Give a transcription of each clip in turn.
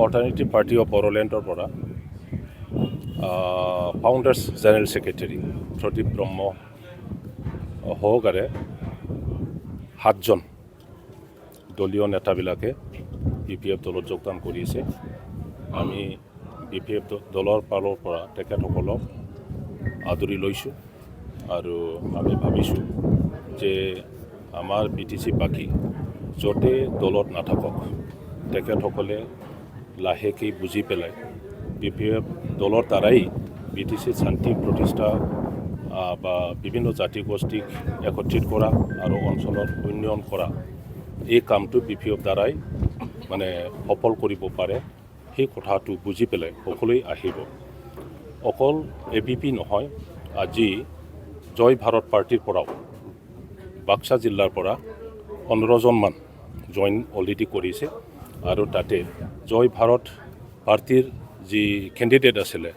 Alternative party of বড়োলেণ্ডৰ পৰা ফাউণ্ডাৰ্ছ general secretary Pradip ব্ৰহ্ম সহকাৰে 7জন দলীয় নেতাবিলাকে BPF দলত যোগদান কৰিছে। আমি BPF দলৰ ফালৰ পৰা তেখেতসকলক আদৰি লৈছোঁ আৰু আমি ভাবিছোঁ যে আমাৰ BTC বাকী য'তে দলত নাথাকক তেখেতসকলে লাহেকৈ বুজি পেলাই BPF দলৰ দ্বাৰাই BTC শান্তি প্ৰতিষ্ঠা বা বিভিন্ন জাতি গোষ্ঠীক একত্ৰিত কৰা আৰু অঞ্চলৰ উন্নয়ন কৰা এই কামটো BPF দ্বাৰাই মানে সফল কৰিব পাৰে। সেই কথাটো বুজি পেলাই সকলোৱে আহিব। অকল ABP নহয়, আজি জয় ভাৰত পাৰ্টিৰ পৰাও বাক্সা জিলাৰ পৰা 15জনমান জইন অলৰেডি কৰিছে আৰু তাতে জয় ভাৰত পাৰ্টিৰ যি কেণ্ডিডেট আছিলে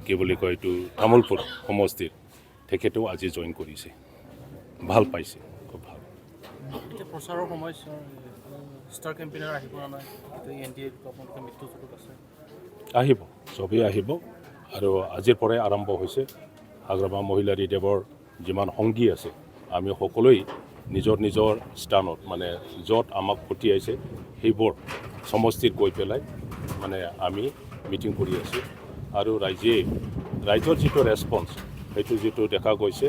কি বুলি কয় এইটো তামোলপুৰ সমষ্টিৰ তেখেতেও আজি জইন কৰিছে। ভাল পাইছে, খুব ভাল। এতিয়া প্ৰচাৰৰ সময় ষ্টাৰ কেম্পেইনাৰ আহিব নাই, NDA আপোনালোকে মৃত্যুযোগত আছে। আহিব, চবেই আহিব আৰু আজিৰ পৰাই আৰম্ভ হৈছে। হাগ্ৰামা মহিলা ৰিদেৱৰ যিমান সংগী আছে আমি সকলোৱেই নিজৰ নিজৰ স্থানত মানে য'ত আমাক পঠিয়াইছে সেইবোৰ সমষ্টিত গৈ পেলাই মানে আমি মিটিং কৰি আছোঁ আৰু ৰাইজৰ যিটো ৰেছপন্স সেইটো যিটো দেখা গৈছে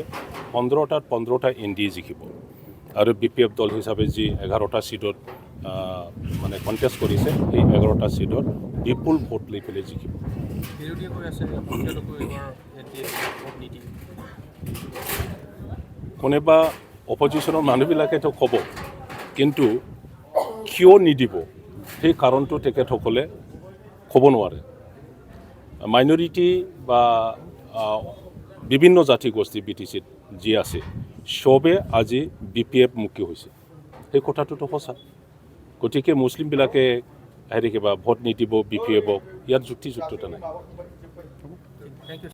15টাত 15টা NDA জিকিব আৰু BPF দল হিচাপে যি 11টা ছিটত মানে কণ্টেষ্ট কৰিছে সেই 11টা ছিটত বিপুল ভোট লৈ পেলাই জিকিব। বিৰোধীয়ে কৈ আছে আপোনালোকে এইবাৰ NDA ভোট নিদিয়ে। কোনোবা অপজিশ্যনৰ মানুহবিলাকেতো ক'ব, কিন্তু কিয় নিদিব সেই কাৰণটো তেখেতসকলে ক'ব নোৱাৰে। মাইনৰিটি বা বিভিন্ন জাতি গোষ্ঠী BTCত যি আছে চবে আজি BPF মুখী হৈছে, সেই কথাটোতো সঁচা। গতিকে মুছলিমবিলাকে কিবা ভোট নিদিব BPFক, ইয়াত যুক্তিযুক্ততা নাই।